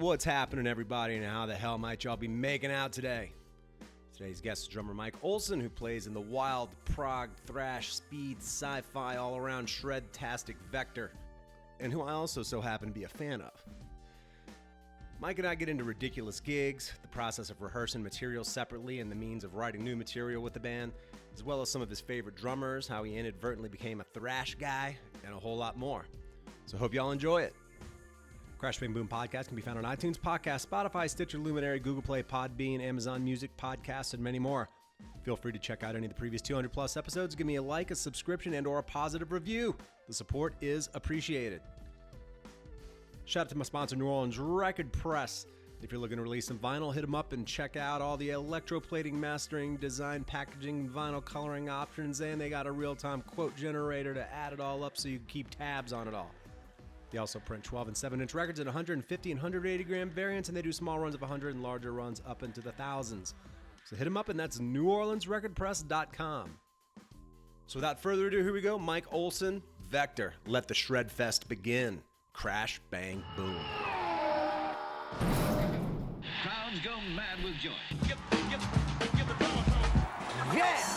What's happening, everybody, and how the hell might y'all be making out today? Today's guest is drummer Mike Ohlson, who plays in the wild prog, thrash, speed, sci-fi, all-around shred-tastic Vector, and who I also so happen to be a fan of. Mike and I get into ridiculous gigs, the process of rehearsing material separately, and the means of writing new material with the band, as well as some of his favorite drummers, how he inadvertently became a thrash guy, and a whole lot more. So hope y'all enjoy it. Crash Bang Boom Podcast can be found on iTunes Podcast, Spotify, Stitcher, Luminary, Google Play, Podbean, Amazon Music, Podcasts, and many more. Feel free to check out any of the previous 200 plus episodes. Give me a like, a subscription, and or a positive review. The support is appreciated. Shout out to my sponsor, New Orleans Record Press. If you're looking to release some vinyl, hit them up and check out all the electroplating, mastering, design, packaging, vinyl coloring options, and they got a real-time quote generator to add it all up so you can keep tabs on it all. They also print 12 and 7-inch records in 150 and 180 gram variants, and they do small runs of 100 and larger runs up into the thousands. So hit them up, and that's NewOrleansRecordPress.com. So without further ado, here we go. Mike Ohlson, Vector. Let the Shred Fest begin. Crash, bang, boom. Crowds go mad with joy. Yeah!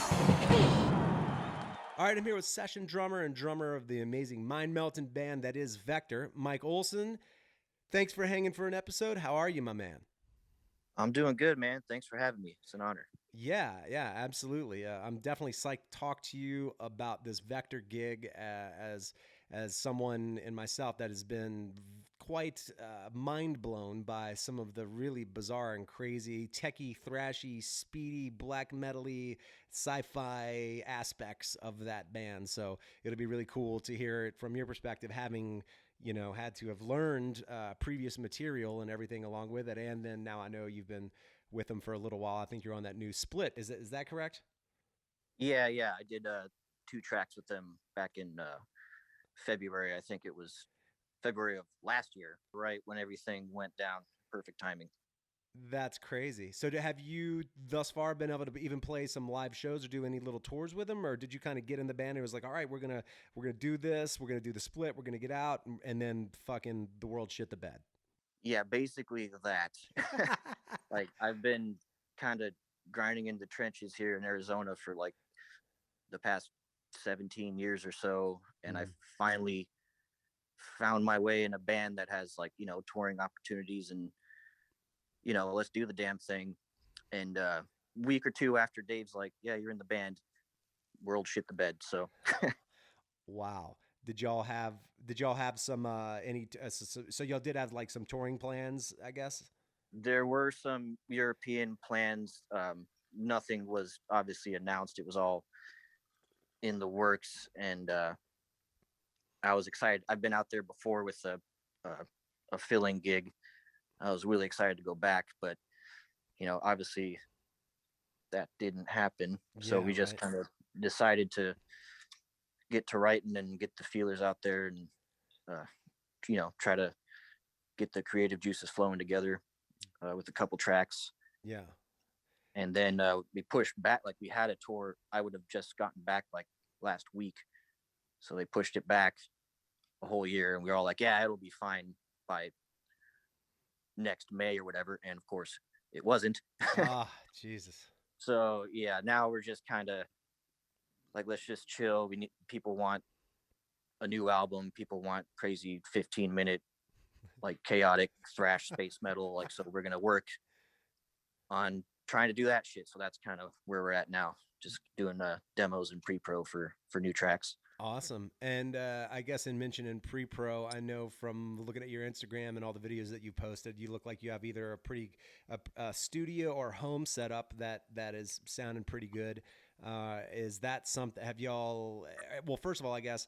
All right, I'm here with session drummer and drummer of the amazing mind-melting band that is Vector, Mike Ohlson. Thanks for hanging for an episode. How are you, my man? I'm doing good, man. Thanks for having me. It's an honor. Yeah, absolutely. I'm definitely psyched to talk to you about this Vector gig as someone in myself that has been quite mind blown by some of the really bizarre and crazy, techie, thrashy, speedy, black metal-y, sci-fi aspects of that band. So it'll be really cool to hear it from your perspective, having had to have learned previous material and everything along with it. And then now I know you've been with them for a little while. I think you're on that new split. Is that correct? Yeah. I did 2 tracks with them back in February. I think it was February of last year, right when everything went down. Perfect timing. That's crazy. So have you thus far been able to even play some live shows or do any little tours with them? Or did you kind of get in the band and it was like, all right, we're going to do this. We're going to do the split. We're going to get out. And then fucking the world shit the bed. Yeah, basically that. Like I've been kind of grinding in the trenches here in Arizona for like the past 17 years or so. And I finally found my way in a band that has like, touring opportunities and, let's do the damn thing. And week or two after Dave's like, yeah, you're in the band, world shit the bed. So wow. Did y'all have some so y'all did have like some touring plans, I guess? There were some European plans. Nothing was obviously announced. It was all in the works, and I was excited. I've been out there before with a filling gig. I was really excited to go back, but obviously that didn't happen. So we just kind of decided to get to writing and get the feelers out there and try to get the creative juices flowing together with a couple tracks. Yeah. And then we pushed back. Like we had a tour. I would have just gotten back like last week. So they pushed it back a whole year, and we were all like, yeah, it'll be fine by next May or whatever. And of course it wasn't. Jesus. So yeah, now we're just kind of like, let's just chill. People want a new album. People want crazy 15-minute, like chaotic thrash space metal. Like, so we're going to work on trying to do that shit. So that's kind of where we're at now. Just doing demos and pre-pro for new tracks. Awesome. And I guess in mentioning pre-pro, I know from looking at your Instagram and all the videos that you posted, you look like you have either a studio or home setup that is sounding pretty good. Is that something, have y'all, well, first of all, I guess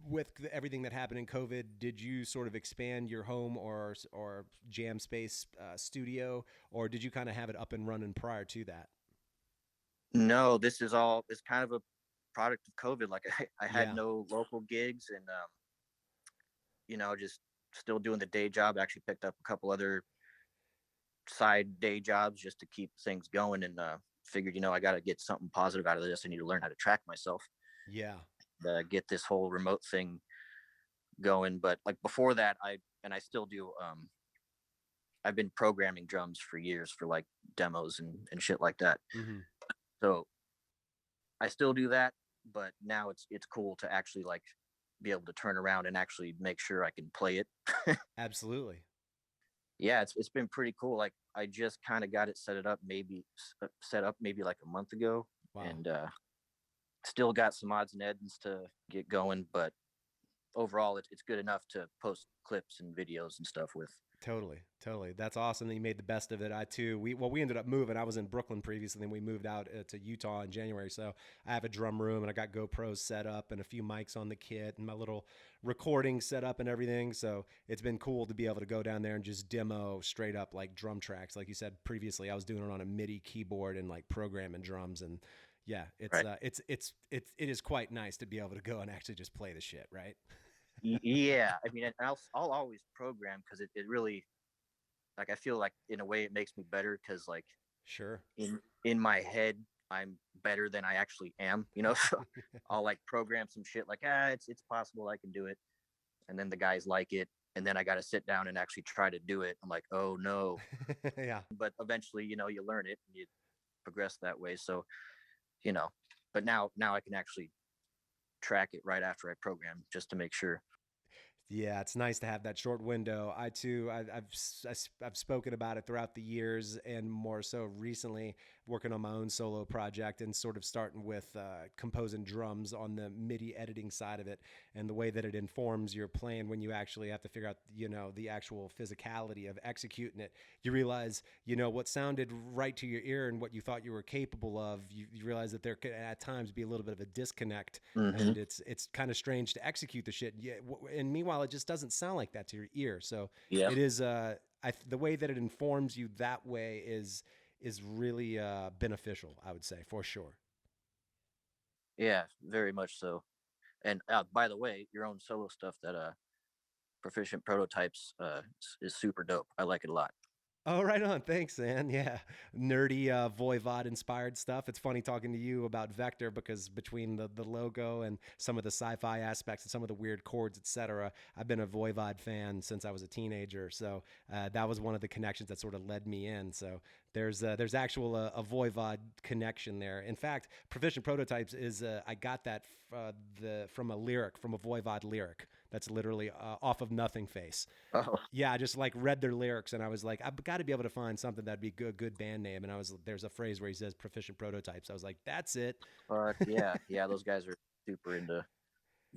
with everything that happened in COVID, did you sort of expand your home or jam space studio, or did you kind of have it up and running prior to that? No, it's kind of a product of COVID. Like I had no local gigs and, just still doing the day job. I actually picked up a couple other side day jobs just to keep things going, and figured, I got to get something positive out of this. I need to learn how to track myself. Yeah. Get this whole remote thing going. But like before that, I still do I've been programming drums for years for like demos and shit like that. Mm-hmm. So I still do that, but now it's cool to actually like be able to turn around and actually make sure I can play it. Absolutely. Yeah, it's been pretty cool. Like I just kind of got it set up maybe like a month ago, Wow. and still got some odds and ends to get going, but overall it's good enough to post clips and videos and stuff with. Totally. That's awesome that you made the best of it. We ended up moving. I was in Brooklyn previously, then we moved out to Utah in January. So I have a drum room and I got GoPros set up and a few mics on the kit and my little recording set up and everything. So it's been cool to be able to go down there and just demo straight up like drum tracks. Like you said previously, I was doing it on a MIDI keyboard and like programming drums. And yeah, it is quite nice to be able to go and actually just play the shit, right? Yeah, I mean, I'll always program because it really, like, I feel like in a way it makes me better because like Sure. in my head I'm better than I actually am, so I'll like program some shit like it's possible I can do it, and then the guys like it, and then I got to sit down and actually try to do it. I'm like, oh no. Yeah. But eventually you learn it and you progress that way. So but now I can actually track it right after I program just to make sure. Yeah, it's nice to have that short window. I've spoken about it throughout the years, and more so recently working on my own solo project and sort of starting with composing drums on the MIDI editing side of it, and the way that it informs your playing when you actually have to figure out the actual physicality of executing it. You realize what sounded right to your ear and what you thought you were capable of. You realize that there could at times be a little bit of a disconnect, and it's kind of strange to execute the shit. Yeah, and meanwhile, it just doesn't sound like that to your ear. So yeah, it is. The way that it informs you that way is really beneficial, I would say, for sure. yeah, very much so. And by the way, your own solo stuff that Proficient Prototypes is super dope. I like it a lot. Oh, right on. Thanks, man. Yeah. Nerdy Voivod inspired stuff. It's funny talking to you about Vector because between the logo and some of the sci-fi aspects and some of the weird chords, etc., I've been a Voivod fan since I was a teenager. So that was one of the connections that sort of led me in. So there's actual a Voivod connection there. In fact, Proficient Prototypes is I got that from a Voivod lyric. That's literally off of Nothing Face. Oh. Yeah, I just like read their lyrics and I was like, I've got to be able to find something that'd be a good band name. And there's a phrase where he says Proficient Prototypes. I was like, that's it. Yeah, those guys are super into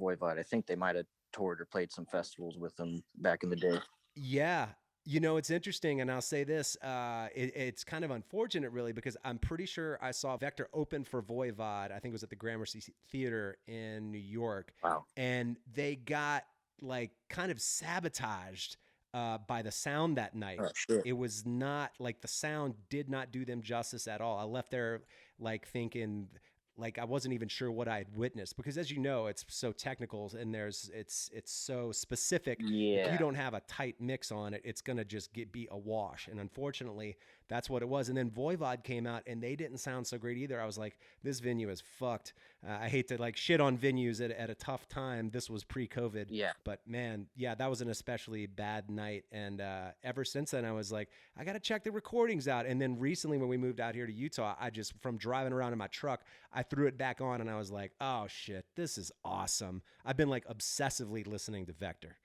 Voivod. I think they might have toured or played some festivals with them back in the day. Yeah. It's interesting, and I'll say this, it's kind of unfortunate, really, because I'm pretty sure I saw Vector open for Voivod. I think it was at the Gramercy Theater in New York. Wow. And they got, like, kind of sabotaged by the sound that night. Oh, shit. It was not, like, the sound did not do them justice at all. I left there, like, thinking... like I wasn't even sure what I had witnessed because, as you know, it's so technical and it's so specific. Yeah. If you don't have a tight mix on it, it's gonna just be a wash. And unfortunately, that's what it was. And then Voivod came out and they didn't sound so great either. I was like, this venue is fucked. I hate to like shit on venues at a tough time. This was pre-COVID. Yeah. But man, yeah, that was an especially bad night. And ever since then, I was like, I gotta check the recordings out. And then recently, when we moved out here to Utah, from driving around in my truck, I threw it back on and I was like, oh shit, this is awesome. I've been like obsessively listening to Vector.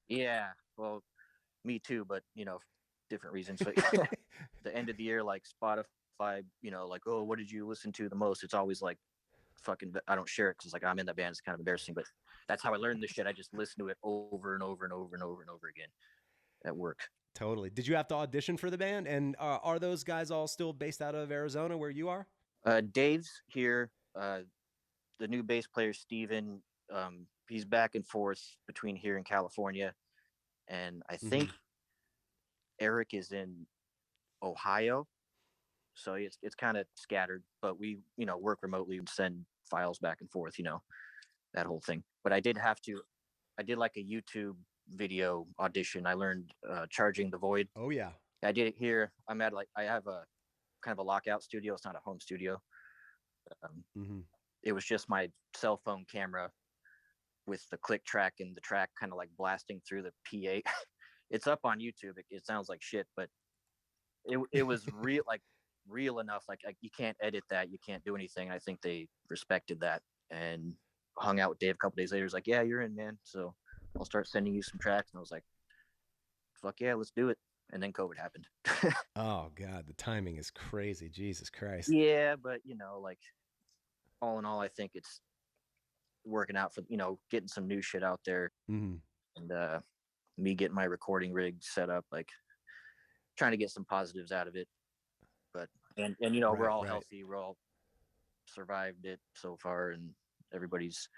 Yeah, well, me too, but different reasons. So, the end of the year, like Spotify, like, oh, what did you listen to the most? It's always like fucking, I don't share it because like I'm in that band. It's kind of embarrassing, but that's how I learned this shit. I just listen to it over and over and over and over and over again at work. Totally. Did you have to audition for the band? And are those guys all still based out of Arizona where you are? Dave's here. The new bass player, Steven, he's back and forth between here and California. And I think Eric is in Ohio. So it's kind of scattered, but we, work remotely and send files back and forth, that whole thing. But I did like a YouTube video audition. I learned Charging the Void. Oh yeah. I did it here. I have a kind of a lockout studio. It's not a home studio. It was just my cell phone camera with the click track and the track kind of like blasting through the PA. It's up on YouTube. It sounds like shit, but it was real, like real enough. Like you can't edit that. You can't do anything. I think they respected that and hung out with Dave a couple days later. He's like, yeah, you're in, man. So I'll start sending you some tracks. And I was like, fuck yeah, let's do it. And then COVID happened. Oh God, the timing is crazy. Jesus Christ. Yeah, but you know, like all in all, I think it's working out for, you know, getting some new shit out there. Mm-hmm. And me getting my recording rig set up, like trying to get some positives out of it. But and you know, we're all healthy, we're all survived it so far, and everybody's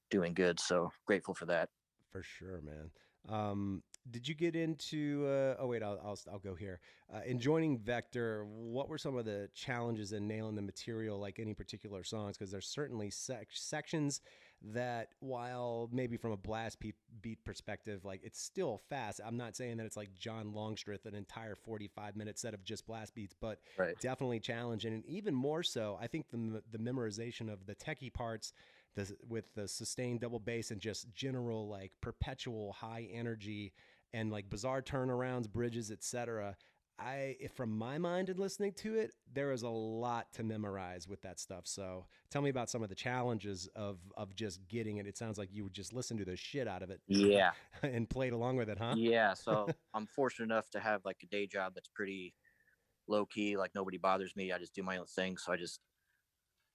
doing good, so grateful for that. For sure, man. Did you get into I'll go here. In joining Vector, what were some of the challenges in nailing the material, like any particular songs? Because there's certainly sections that, while maybe from a blast beat perspective, like it's still fast. I'm not saying that it's like John Longstreth, an entire 45-minute set of just blast beats, but definitely challenging. And even more so, I think the memorization of the techie parts, with the sustained double bass and just general like perpetual high energy and like bizarre turnarounds, bridges, etc. From my mind and listening to it, there is a lot to memorize with that stuff. So tell me about some of the challenges of just getting it. It sounds like you would just listen to the shit out of it. Yeah. And played along with it, huh? Yeah. So I'm fortunate enough to have like a day job that's pretty low key. Like nobody bothers me. I just do my own thing. So I just,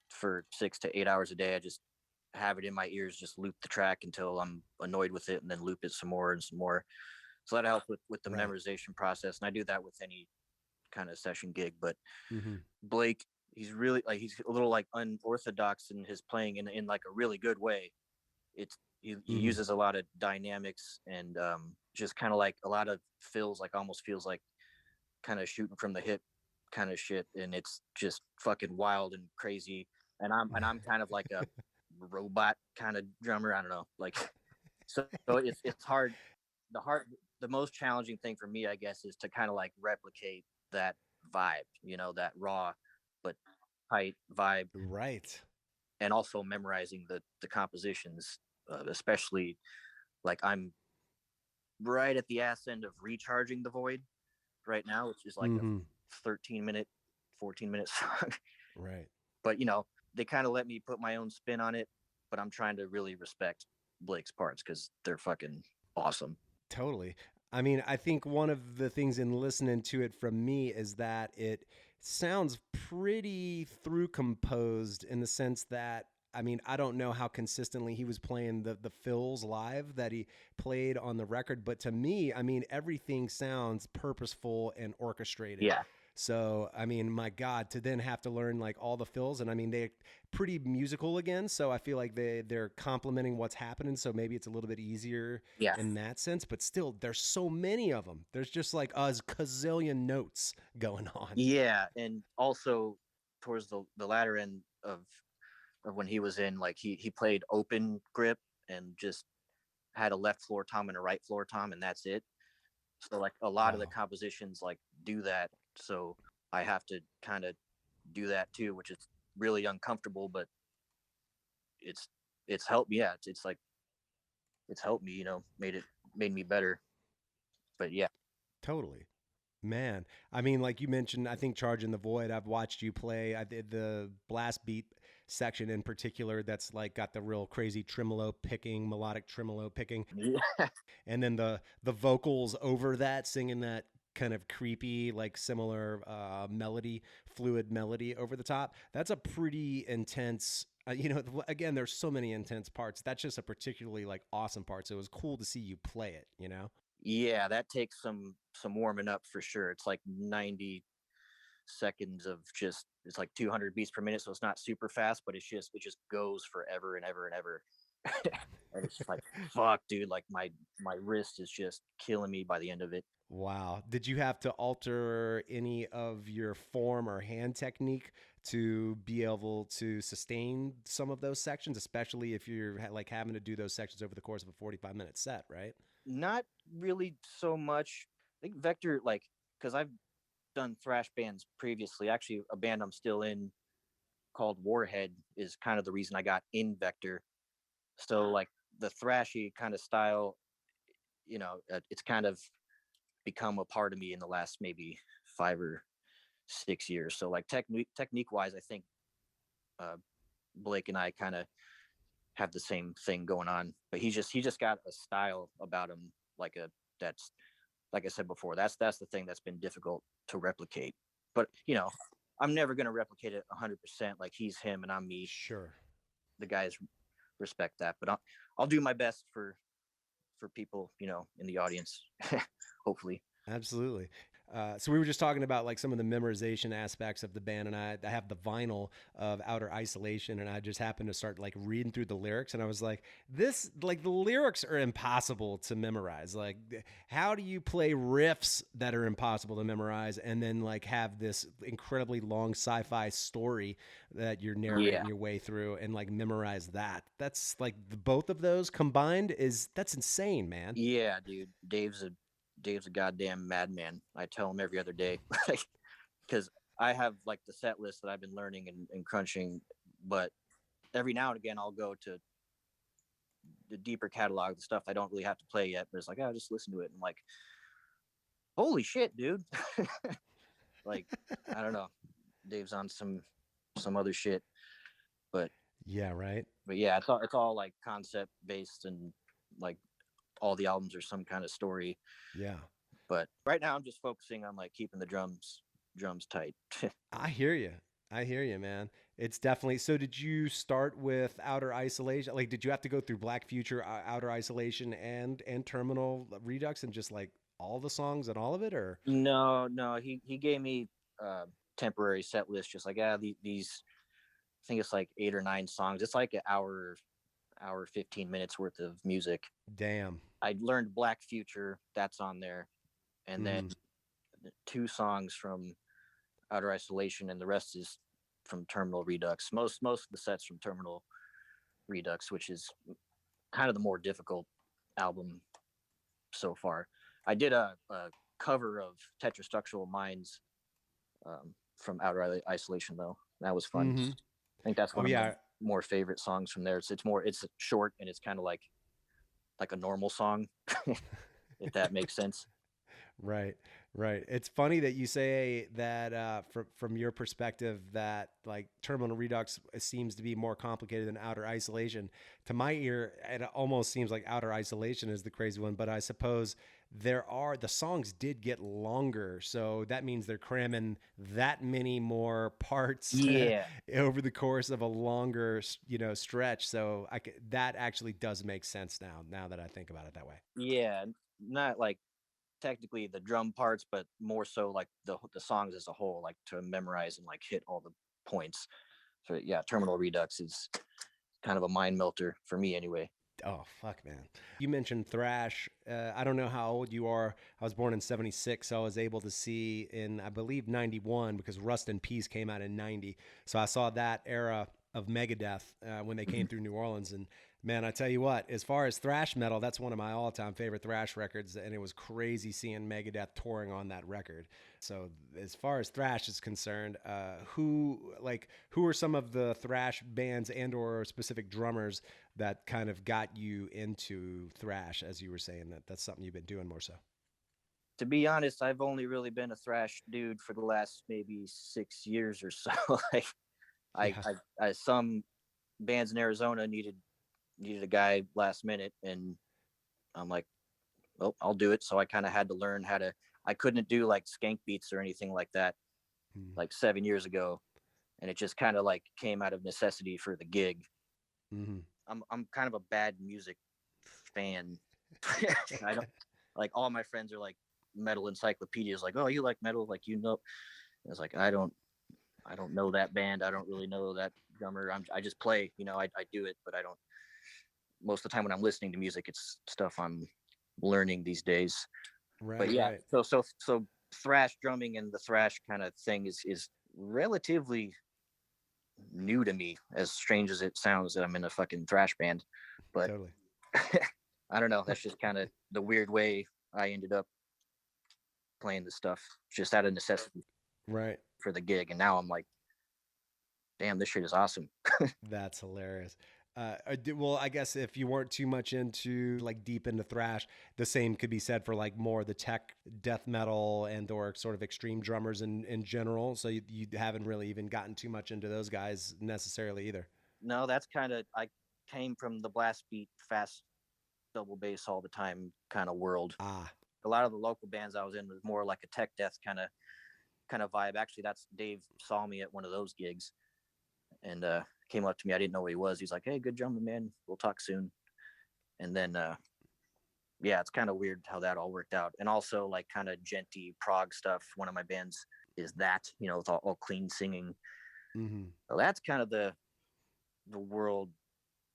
for 6 to 8 hours a day, I just have it in my ears, just loop the track until I'm annoyed with it, and then loop it some more and some more. So that helps with the memorization process. And I do that with any kind of session gig. But Blake, he's really like, he's a little like unorthodox in his playing in like a really good way. He uses a lot of dynamics and just kind of like a lot of fills, like almost feels like kind of shooting from the hip kind of shit. And it's just fucking wild and crazy. And I'm kind of like a robot kind of drummer. I don't know, like, so it's hard. The most challenging thing for me, I guess, is to kind of like replicate that vibe, you know, that raw but tight vibe, right? And also memorizing the compositions, especially like I'm right at the ass end of Recharging the Void right now, which is like a 13-minute, 14-minute song. Right. But you know, they kind of let me put my own spin on it, but I'm trying to really respect Blake's parts because they're fucking awesome. Totally. I mean, I think one of the things in listening to it from me is that it sounds pretty through composed in the sense that, I mean, I don't know how consistently he was playing the fills live that he played on the record, but to me, I mean, everything sounds purposeful and orchestrated. Yeah. So, I mean, my God, to then have to learn like all the fills, and I mean, they're pretty musical again. So I feel like they're complementing what's happening. So maybe it's a little bit easier in that sense, but still there's so many of them. There's just like a gazillion notes going on. Yeah. And also towards the latter end of when he was in, like he played open grip and just had a left floor tom and a right floor tom, and that's it. So like a lot of the compositions like do that. So I have to kind of do that too, which is really uncomfortable, but it's helped me. Yeah. It's like, it's helped me, you know, made me better. But yeah. Totally. Man, I mean, like you mentioned, I think Charging the Void, I've watched you play. I did the blast beat section in particular that's like got the real crazy melodic tremolo picking. Yeah. And then the vocals over that, singing that kind of creepy, like similar fluid melody over the top. That's a pretty intense, you know, again, there's so many intense parts. That's just a particularly like awesome part. So it was cool to see you play it, you know? Yeah, that takes some warming up for sure. It's like 90 seconds of just, it's like 200 beats per minute, so it's not super fast, but it just goes forever and ever and ever. And it's like, fuck, dude, like my wrist is just killing me by the end of it. Wow. Did you have to alter any of your form or hand technique to be able to sustain some of those sections, especially if you're like having to do those sections over the course of a 45-minute set, right? Not really so much. I think Vector, like, because I've done thrash bands previously. Actually, a band I'm still in called Warhead is kind of the reason I got in Vector. So like the thrashy kind of style, you know, it's kind of become a part of me in the last maybe 5 or 6 years. So like technique wise, I think Blake and I kind of have the same thing going on, but he just got a style about him, that's, like I said before, that's the thing that's been difficult to replicate. But I'm never going to replicate it 100%. Like he's him and I'm me. Sure. The guys respect that, but I'll do my best for people, in the audience, hopefully. Absolutely. So we were just talking about like some of the memorization aspects of the band, and I have the vinyl of Outer Isolation, and I just happened to start like reading through the lyrics, and I was like, the lyrics are impossible to memorize. Like, how do you play riffs that are impossible to memorize, and then like have this incredibly long sci-fi story that you're narrating your way through, and like memorize that? That's like both of those combined that's insane, man. Yeah, dude. Dave's a goddamn madman. I tell him every other day, because I have like the set list that I've been learning and crunching, but every now and again I'll go to the deeper catalog, the stuff I don't really have to play yet, but it's like, I'll just listen to it and like, holy shit, dude. Like, I don't know. Dave's on some other shit, but yeah, right. But yeah, it's all like concept based, and like all the albums are some kind of story. Yeah. But right now I'm just focusing on like keeping the drums tight. I hear you, man. It's definitely. So did you start with Outer Isolation? Like, did you have to go through Black Future, Outer Isolation, and Terminal Redux, and just like all the songs and all of it, or? No, he gave me temporary set list, just like, these, I think it's like 8 or 9 songs. It's like an hour 15 minutes worth of music. Damn. I learned Black Future, that's on there, and then 2 songs from Outer Isolation, and the rest is from Terminal Redux. Most of the sets from Terminal Redux, which is kind of the more difficult album so far. I did a cover of Tetrastructural Minds from Outer Isolation, though. That was fun. Mm-hmm. I think that's one of my more favorite songs from there. It's short, and it's kind of like a normal song, if that makes sense. Right. It's funny that you say that from your perspective that like Terminal Redux seems to be more complicated than Outer Isolation. To my ear, it almost seems like Outer Isolation is the crazy one, but I suppose the songs did get longer, so that means they're cramming that many more parts over the course of a longer stretch. So that actually does make sense now that I think about it that way. Yeah, not like technically the drum parts, but more so like the songs as a whole, like to memorize and like hit all the points. So yeah, Terminal Redux is kind of a mind melter for me anyway. Oh, fuck, man. You mentioned thrash. I don't know how old you are. I was born in 76, so I was able to see in, I believe, 91, because Rust in Peace came out in 90. So I saw that era of Megadeth when they came through New Orleans. And man, I tell you what, as far as thrash metal, that's one of my all-time favorite thrash records, and it was crazy seeing Megadeth touring on that record. So as far as thrash is concerned, who are some of the thrash bands and or specific drummers that kind of got you into thrash, as you were saying that's something you've been doing more so? To be honest, I've only really been a thrash dude for the last maybe 6 years or so. Like I some bands in Arizona needed a guy last minute, and I'm like, well, I'll do it. So I kind of had to learn I couldn't do like skank beats or anything like that like 7 years ago, and it just kind of like came out of necessity for the gig. Mm-hmm. I'm kind of a bad music fan. I don't like, all my friends are like metal encyclopedias, like, oh, you like metal, like, I was like, I don't know that band, I don't really know that drummer, I just play, I do it, but I don't, most of the time when I'm listening to music, it's stuff I'm learning these days. Right. But yeah, right. so thrash drumming and the thrash kind of thing is relatively new to me, as strange as it sounds that I'm in a fucking thrash band. But Totally. I don't know, that's just kind of the weird way I ended up playing this stuff, just out of necessity, right, for the gig. And now I'm like, damn, this shit is awesome. That's hilarious. Well, I guess if you weren't too much into like deep into thrash, the same could be said for like more the tech death metal and or sort of extreme drummers in general. So you haven't really even gotten too much into those guys necessarily either. No, that's kind of, I came from the blast beat, fast double bass all the time kind of world. Ah, A lot of the local bands I was in was more like a tech death kind of vibe. Actually, that's Dave saw me at one of those gigs and came up to me. I didn't know what he was. He's like, "Hey, good drumming, man. We'll talk soon." And then yeah, it's kind of weird how that all worked out. And also like kind of genty prog stuff. One of my bands is that, you know, it's all clean singing. mm-hmm. So that's kind of the world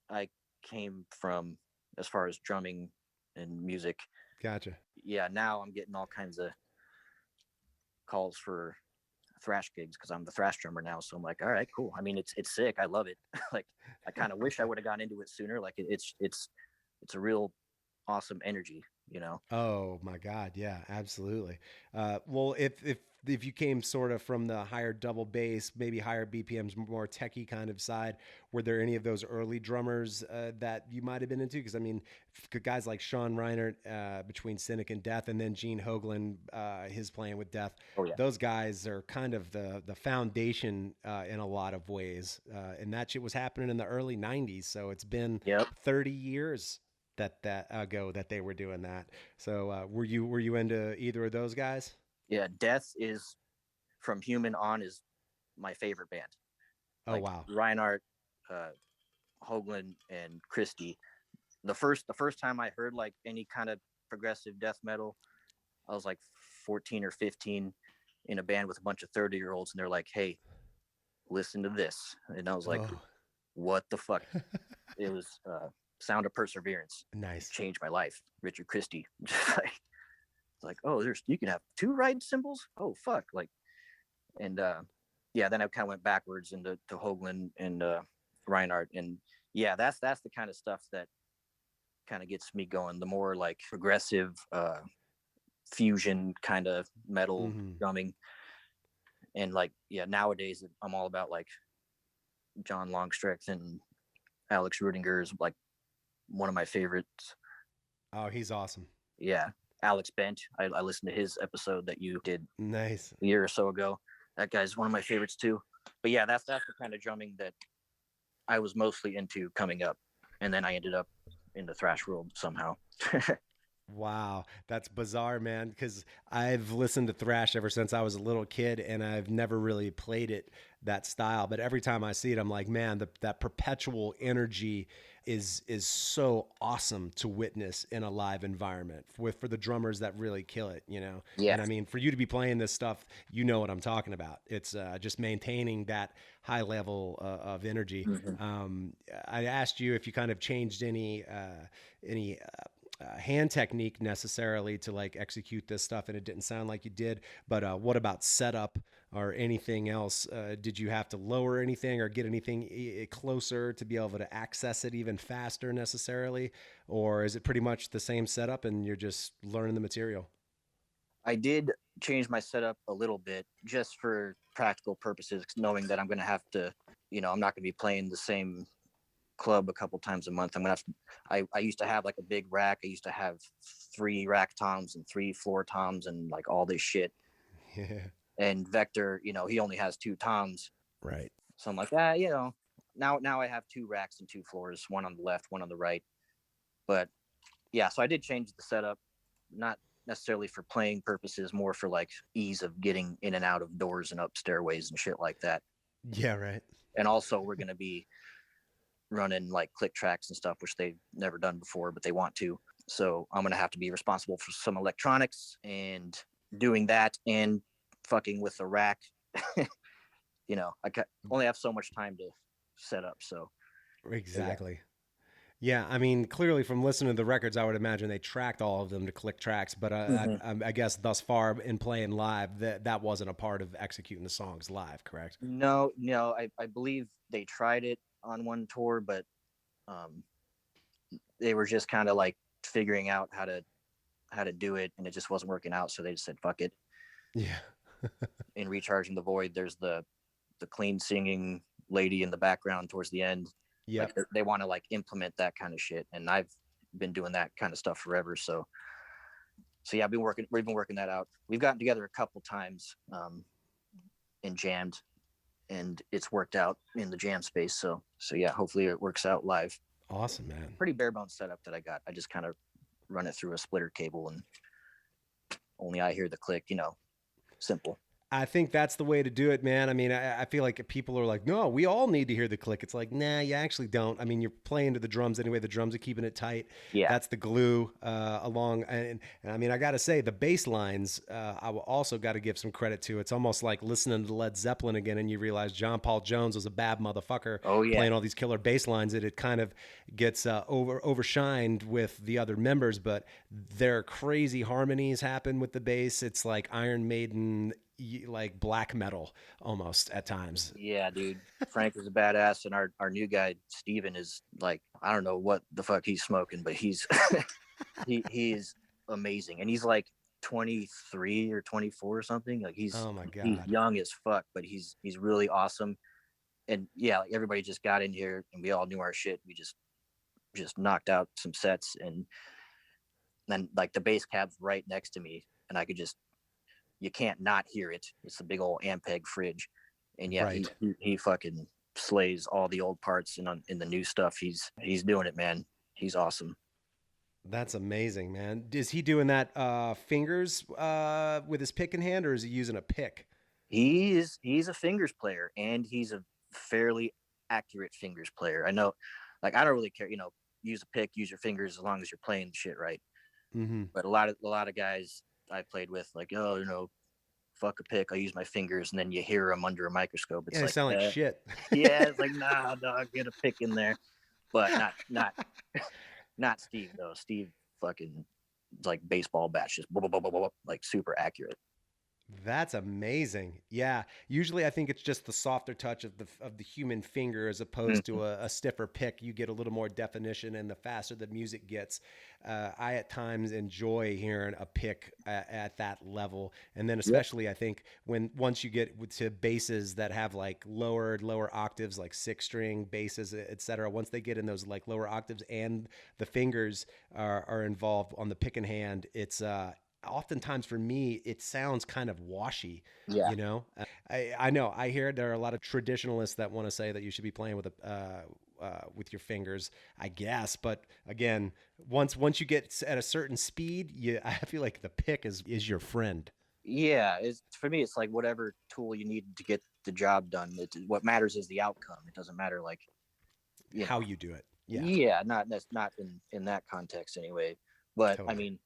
I came from as far as drumming and music. Gotcha. Yeah, now I'm getting all kinds of calls for thrash gigs because I'm the thrash drummer now. So I'm like, all right, cool. I mean, it's sick. I love it. Like, I kind of wish I would have gotten into it sooner. Like, it's a real awesome energy, you know. Oh my God, yeah, absolutely. Well, if you came sort of from the higher double bass, maybe higher BPMs, more techie kind of side, were there any of those early drummers that you might have been into? Because I mean, guys like Sean Reinert between Cynic and Death, and then Gene Hoglan, his playing with Death. Oh yeah, those guys are kind of the foundation in a lot of ways, and that shit was happening in the early '90s. So it's been 30 years that ago that they were doing that. So were you into either of those guys? Yeah, Death is, from Human on, is my favorite band. Oh like, wow. Reinhardt, Hoglan, and Christie. The first time I heard like any kind of progressive death metal, I was like 14 or 15 in a band with a bunch of 30-year-olds, and they're like, "Hey, listen to this," and I was like, "What the fuck?" It was Sound of Perseverance. Nice. Changed my life. Richard Christie. It's like, oh, you can have two ride cymbals. Oh fuck. Like, and yeah, then I kind of went backwards into Hoglan and Reinhardt. And yeah, that's the kind of stuff that kind of gets me going. The more like progressive fusion kind of metal drumming. And like, yeah, nowadays I'm all about like John Longstreth and Alex Rudinger is like one of my favorites. Oh, he's awesome. Yeah. Alex Bent. I listened to his episode that you did nice a year or so ago. That guy's one of my favorites too. But yeah, that's the kind of drumming that I was mostly into coming up. And then I ended up in the thrash world somehow. Wow, that's bizarre, man, because I've listened to thrash ever since I was a little kid, and I've never really played it, that style. But every time I see it, I'm like, man, that perpetual energy is so awesome to witness in a live environment for the drummers that really kill it, you know? Yeah. And I mean, for you to be playing this stuff, you know what I'm talking about. It's just maintaining that high level of energy. I asked you if you kind of changed any hand technique necessarily to like execute this stuff, and it didn't sound like you did. But what about setup or anything else? Did you have to lower anything or get anything closer to be able to access it even faster necessarily? Or is it pretty much the same setup and you're just learning the material? I did change my setup a little bit just for practical purposes, knowing that I'm going to have to, you know, I'm not going to be playing the same club a couple times a month. I'm gonna have to, I used to have like a big rack. I used to have 3 rack toms and 3 floor toms and like all this shit. Yeah. And Vector, you know, he only has 2 toms. Right. So I'm like, you know, now I have 2 racks and 2 floors, one on the left, one on the right. But yeah, so I did change the setup, not necessarily for playing purposes, more for like ease of getting in and out of doors and up stairways and shit like that. Yeah, right. And also we're gonna be running like click tracks and stuff, which they've never done before, but they want to. So I'm going to have to be responsible for some electronics and doing that and fucking with the rack. You know, only have so much time to set up. So exactly. Yeah, I mean, clearly from listening to the records, I would imagine they tracked all of them to click tracks, but I guess thus far in playing live, that wasn't a part of executing the songs live, correct? No, I believe they tried it on one tour, but they were just kind of like figuring out how to do it, and it just wasn't working out, so they just said fuck it. Yeah. In Recharging the Void, there's the clean singing lady in the background towards the end. Yep. Like they want to like implement that kind of shit, and I've been doing that kind of stuff forever. So yeah, we've been working that out. We've gotten together a couple times and jammed, and it's worked out in the jam space. So yeah, hopefully it works out live. Awesome, man. Pretty bare bones setup that I got. I just kind of run it through a splitter cable, and only I hear the click, simple. I think that's the way to do it, man. I mean, I feel like people are like, no, we all need to hear the click. It's like, nah, you actually don't. I mean, you're playing to the drums anyway. The drums are keeping it tight. Yeah. That's the glue along. And I mean, I got to say, the bass lines, I will also got to give some credit to. It's almost like listening to Led Zeppelin again, and you realize John Paul Jones was a bad motherfucker playing all these killer bass lines. It kind of gets overshined with the other members, but their crazy harmonies happen with the bass. It's like Iron Maiden, like black metal almost at times. Yeah, dude. Frank is a badass, and our new guy Steven is like, I don't know what the fuck he's smoking, but he's he is amazing, and he's like 23 or 24 or something. Like he's oh my God, he's young as fuck, but he's really awesome. And yeah, like everybody just got in here and we all knew our shit. We just knocked out some sets, and then like the bass cab's right next to me, and I could just, you can't not hear it. It's a big old Ampeg fridge. And yeah, right. he fucking slays all the old parts, and in the new stuff, he's doing it, man. He's awesome. That's amazing, man. Is he doing that fingers with his pick in hand, or is he using a pick? He's a fingers player, and he's a fairly accurate fingers player. I know, like, I don't really care, use a pick, use your fingers as long as you're playing shit right. Mm-hmm. But a lot of guys I played with, like, fuck a pick, I use my fingers, and then you hear them under a microscope. It's like, sound like shit. Yeah, it's like, nah, dog, get a pick in there. But not Steve though. Steve fucking like baseball bats, just blah, blah, blah, blah, blah, like super accurate. That's amazing. Yeah. Usually I think it's just the softer touch of the human finger as opposed to a stiffer pick. You get a little more definition, and the faster the music gets. I at times enjoy hearing a pick at that level. And then especially I think once you get to basses that have like lower octaves, like 6-string basses, et cetera, once they get in those like lower octaves and the fingers are involved on the pick and hand, it's oftentimes for me, it sounds kind of washy. Yeah. I know I hear there are a lot of traditionalists that want to say that you should be playing with your fingers, I guess. But again, once you get at a certain speed, I feel like the pick is your friend. Yeah. For me, it's like whatever tool you need to get the job done. What matters is the outcome. It doesn't matter like how you do it. Yeah. Yeah. Not in that context anyway. But totally. I mean,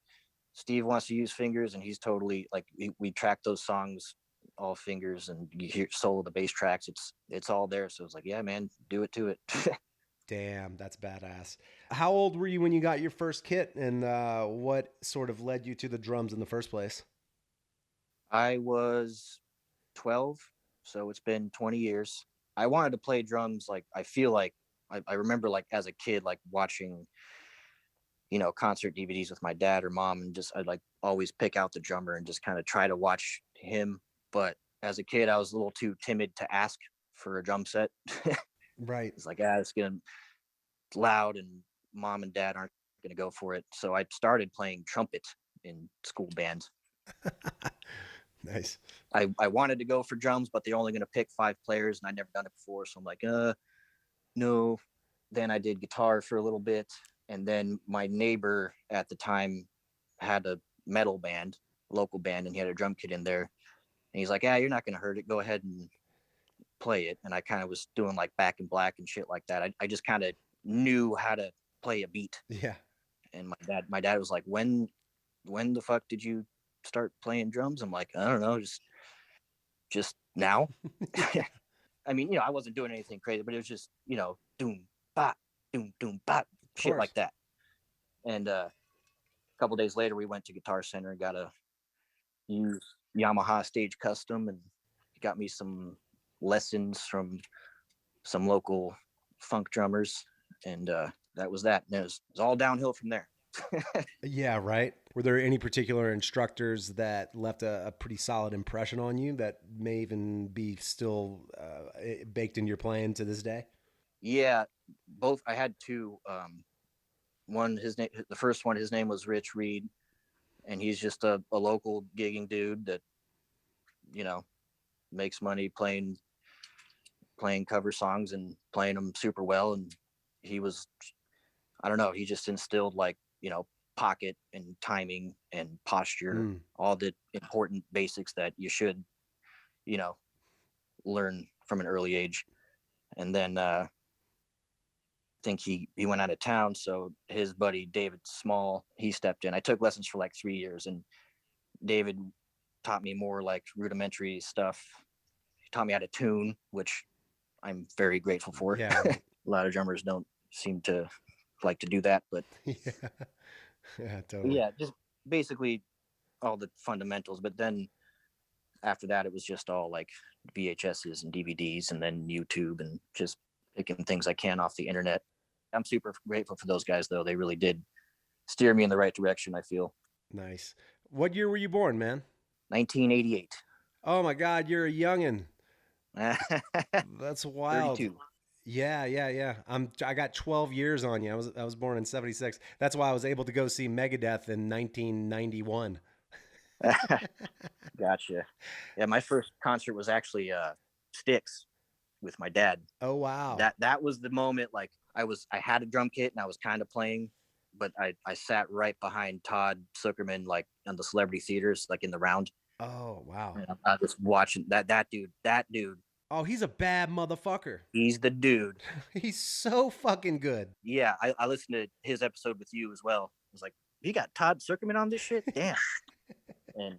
Steve wants to use fingers, and he's totally like, we track those songs all fingers, and you hear solo the bass tracks. It's all there. So it's like, yeah, man, do it to it. Damn, that's badass. How old were you when you got your first kit, and what sort of led you to the drums in the first place? I was 12, so it's been 20 years. I wanted to play drums. Like, I feel like I remember like as a kid, like watching concert DVDs with my dad or mom, and I'd like always pick out the drummer and just kind of try to watch him. But as a kid, I was a little too timid to ask for a drum set. Right. It's like, it's getting loud, and mom and dad aren't going to go for it. So I started playing trumpet in school band. Nice. I wanted to go for drums, but they're only going to pick 5 players, and I'd never done it before. So I'm like, no. Then I did guitar for a little bit. And then my neighbor at the time had a metal band, local band, and he had a drum kit in there. And he's like, you're not going to hurt it. Go ahead and play it. And I kind of was doing like Back in Black and shit like that. I just kind of knew how to play a beat. Yeah. And my dad was like, when the fuck did you start playing drums? I'm like, I don't know, just now. I mean, I wasn't doing anything crazy, but it was just, doom, bop, shit like that. And a couple days later, we went to Guitar Center and got a used Yamaha Stage Custom, and he got me some lessons from some local funk drummers, and that was that. And it was all downhill from there. Yeah, right. Were there any particular instructors that left a pretty solid impression on you that may even be still baked in your playing to this day? Yeah, both. I had two. One, the first one, his name was Reid, and he's just a local gigging dude that, you know, makes money playing cover songs and playing them super well. And he was, I don't know, he just instilled, like, pocket and timing and posture, all the important basics that you should, learn from an early age. And then I think he went out of town, so his buddy David Small, he stepped in. I took lessons for like 3 years, and David taught me more like rudimentary stuff. He taught me how to tune, which I'm very grateful for. Yeah. A lot of drummers don't seem to like to do that, but yeah, totally. Yeah, just basically all the fundamentals. But then after that, it was just all like VHSs and DVDs, and then YouTube, and just picking things I can off the internet. I'm super grateful for those guys, though. They really did steer me in the right direction, I feel. Nice. What year were you born, man? 1988. Oh my God, you're a youngin'. That's wild. 32. Yeah. I got 12 years on you. I was born in 76. That's why I was able to go see Megadeth in 1991. Gotcha. Yeah, my first concert was actually Styx with my dad. Oh wow. That was the moment. Like, I had a drum kit and I was kind of playing, but I sat right behind Todd Sucherman, like on the Celebrity Theaters, like in the round. Oh wow. And I was watching that dude. Oh, he's a bad motherfucker. He's the dude. He's so fucking good. Yeah, I listened to his episode with you as well. I was like, he got Todd Sucherman on this shit? Damn. And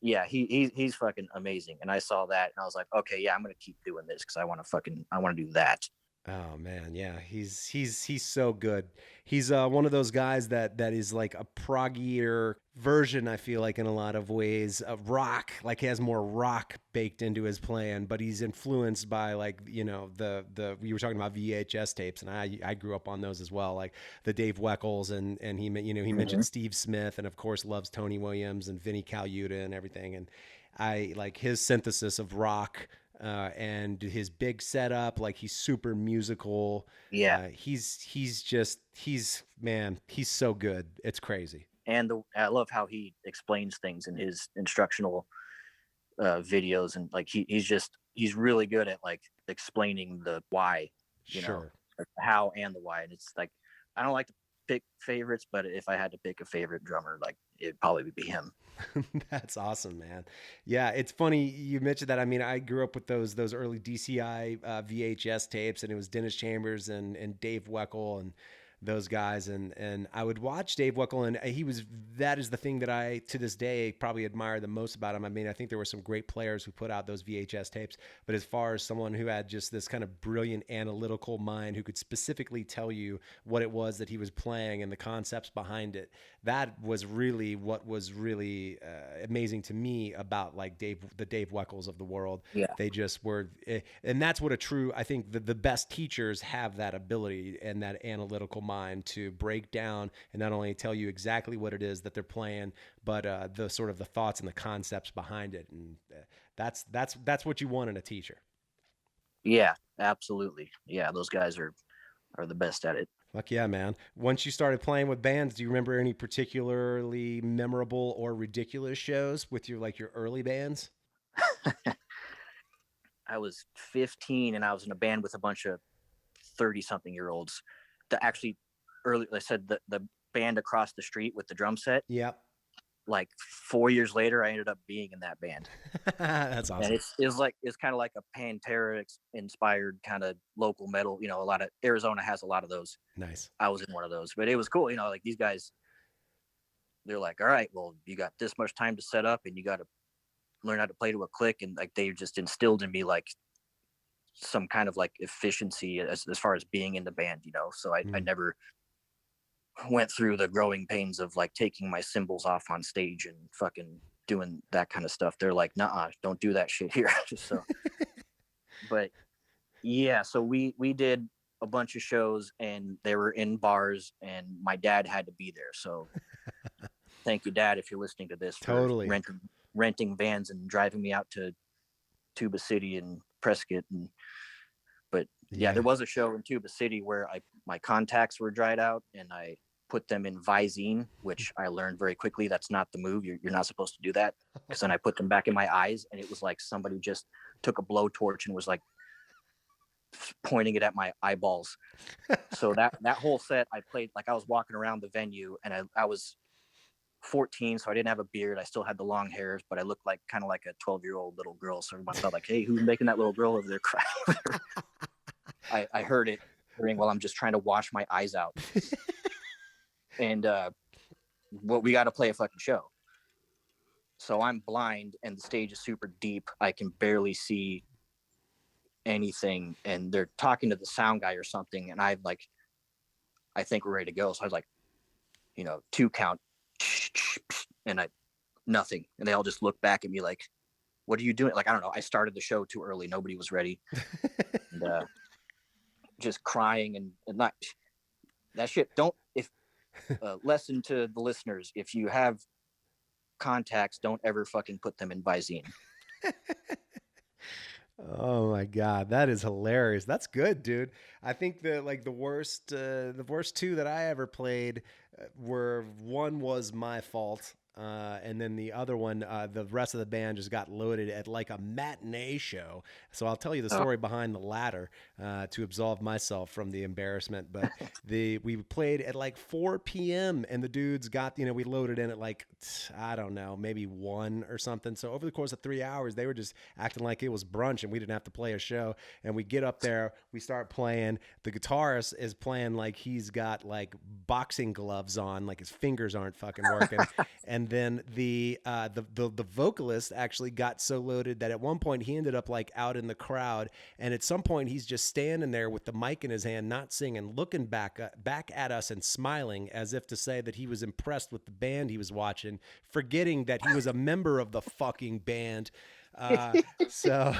yeah, he's fucking amazing. And I saw that and I was like, okay, yeah, I'm gonna keep doing this because I want to do that. Oh man, yeah, he's so good. He's one of those guys that is like a proggier version, I feel like, in a lot of ways, of rock. Like, he has more rock baked into his playing, but he's influenced by, like, you were talking about VHS tapes, and I grew up on those as well, like the Dave Weckls, and he mentioned Steve Smith, and of course loves Tony Williams and Vinnie Colaiuta and everything, and I like his synthesis of rock. And his big setup, like, he's super musical. Yeah. He's so good. It's crazy. And I love how he explains things in his instructional videos. And like, he's really good at like explaining the why, Sure. the how and the why. And it's like, I don't like to pick favorites, but if I had to pick a favorite drummer, like, it'd probably be him. That's awesome, man. Yeah, it's funny you mentioned that. I mean, I grew up with those early DCI VHS tapes, and it was Dennis Chambers and Dave Weckl and those guys, and I would watch Dave Weckl, and that is the thing that I, to this day, probably admire the most about him. I mean, I think there were some great players who put out those VHS tapes, but as far as someone who had just this kind of brilliant analytical mind who could specifically tell you what it was that he was playing and the concepts behind it, that was really what was really amazing to me about, like, the Dave Weckls of the world. Yeah. They just were, and that's what I think the best teachers have, that ability and that analytical mind to break down and not only tell you exactly what it is that they're playing, but the sort of the thoughts and the concepts behind it. And that's what you want in a teacher. Yeah, absolutely. Yeah, those guys are the best at it. Fuck yeah, man. Once you started playing with bands, do you remember any particularly memorable or ridiculous shows with your early bands? I was 15 and I was in a band with a bunch of 30-something-year-olds. Actually, early, I said the band across the street with the drum set. Yep. Like 4 years later, I ended up being in that band. That's awesome. And it's kind of like a Pantera inspired kind of local metal. A lot of Arizona has a lot of those. Nice. I was in one of those, but it was cool. Like, these guys, they're like, all right, well, you got this much time to set up and you got to learn how to play to a click. And like, they just instilled in me like some kind of like efficiency as far as being in the band, so I never went through the growing pains of like taking my cymbals off on stage and fucking doing that kind of stuff. They're like, nah, don't do that shit here. So, but yeah, so we did a bunch of shows and they were in bars and my dad had to be there. So thank you, Dad, if you're listening to this, for totally renting vans and driving me out to Tuba City and Prescott. But Yeah, there was a show in Tuba City where my contacts were dried out and I put them in Visine, which I learned very quickly. That's not the move. You're not supposed to do that. Because then I put them back in my eyes and it was like somebody just took a blowtorch and was like pointing it at my eyeballs. So that whole set I played, like I was walking around the venue and I was 14, so I didn't have a beard. I still had the long hairs, but I looked like kind of like a 12-year-old little girl. So everyone thought like, hey, who's making that little girl over there crying? I heard it during while I'm just trying to wash my eyes out. And we got to play a fucking show. So I'm blind and the stage is super deep. I can barely see anything. And they're talking to the sound guy or something. And I think we're ready to go. So I was like, 2 count. And nothing. And they all just look back at me like, what are you doing? Like, I don't know. I started the show too early. Nobody was ready. And, just crying and not that shit. Lesson to the listeners, if you have contacts, don't ever fucking put them in Visine. Oh my God, that is hilarious. That's good, dude. I think that like the worst 2 that I ever played were, one was my fault. And then the other one, the rest of the band just got loaded at like a matinee show. So I'll tell you the story behind the latter to absolve myself from the embarrassment. But we played at like 4 p.m. and the dudes got, we loaded in at like, I don't know, maybe 1 or something. So over the course of 3 hours, they were just acting like it was brunch and we didn't have to play a show. And we get up there, we start playing. The guitarist is playing like he's got like boxing gloves on, like his fingers aren't fucking working. And then the vocalist actually got so loaded that at one point he ended up like out in the crowd, and at some point he's just standing there with the mic in his hand, not singing, looking back at us and smiling as if to say that he was impressed with the band he was watching, forgetting that he was a member of the fucking band. So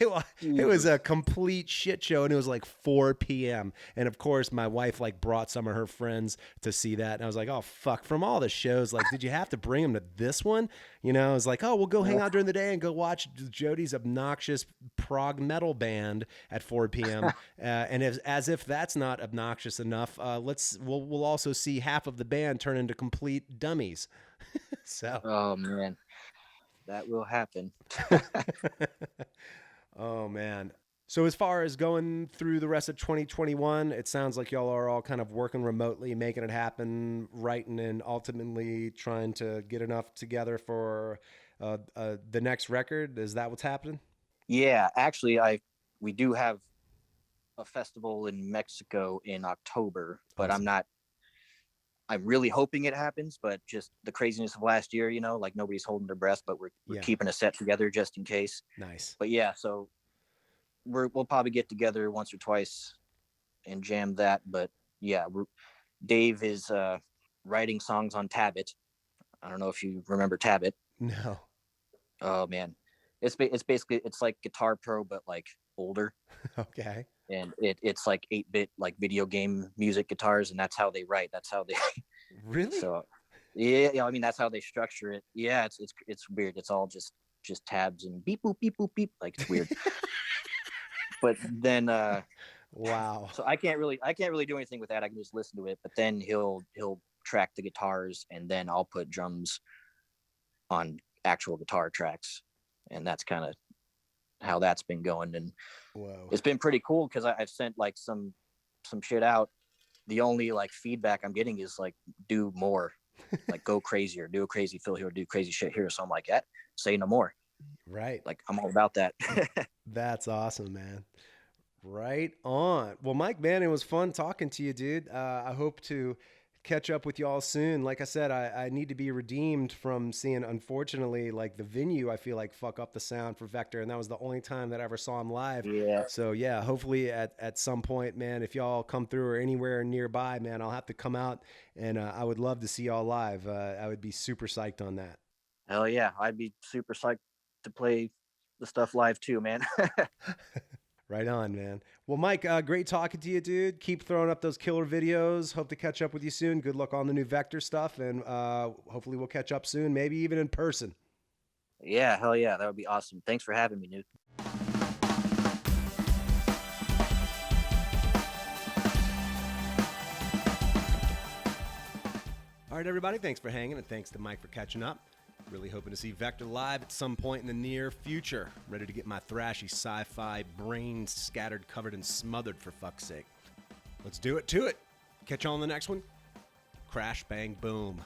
it was a complete shit show, and it was like 4 p.m. And of course, my wife like brought some of her friends to see that, and I was like, "Oh fuck!" From all the shows, like, did you have to bring them to this one? I was like, "Oh, we'll go hang out during the day and go watch Jody's obnoxious prog metal band at 4 p.m." And as if that's not obnoxious enough, we'll also see half of the band turn into complete dummies. So, oh man, that will happen. Oh, man. So as far as going through the rest of 2021, it sounds like y'all are all kind of working remotely, making it happen, writing, and ultimately trying to get enough together for the next record. Is that what's happening? Yeah, actually, we do have a festival in Mexico in October, but awesome. I'm really hoping it happens, but just the craziness of last year, like nobody's holding their breath, but we're keeping a set together just in case. Nice. But yeah, so we'll probably get together once or twice and jam that. But yeah, Dave is writing songs on Tablet. I don't know if you remember Tablet. No. Oh man, it's basically like Guitar Pro, but like older. Okay. And it's like 8-bit like video game music guitars, and that's how they write. That's how they really. So yeah, I mean that's how they structure it. Yeah, it's weird. It's all just tabs and beep boop beep boop beep. Like it's weird. But then wow. So I can't really do anything with that. I can just listen to it. But then he'll track the guitars, and then I'll put drums on actual guitar tracks, and that's kind of how that's been going. And whoa, it's been pretty cool because I've sent like some shit out. The only like feedback I'm getting is like, do more, like go crazier, do a crazy fill here, do crazy shit here. So I'm like, say no more. Right. Like I'm all about that. That's awesome, man. Right on. Well, Mike, man, it was fun talking to you, dude. I hope to catch up with y'all soon. Like I said, I need to be redeemed from seeing, unfortunately, like the venue, I feel like fuck up the sound for Vector. And that was the only time that I ever saw him live. Yeah. So yeah, hopefully at some point, man, if y'all come through or anywhere nearby, man, I'll have to come out, and I would love to see y'all live. I would be super psyched on that. Hell yeah. I'd be super psyched to play the stuff live too, man. Right on, man. Well, Mike, great talking to you, dude. Keep throwing up those killer videos. Hope to catch up with you soon. Good luck on the new Vector stuff, and hopefully we'll catch up soon, maybe even in person. Yeah, hell yeah. That would be awesome. Thanks for having me, dude. right, everybody, thanks for hanging, and thanks to Mike for catching up. Really hoping to see Vector live at some point in the near future. Ready to get my thrashy sci-fi brain scattered, covered, and smothered, for fuck's sake. Let's do it to it. Catch you on the next one. Crash, bang, boom.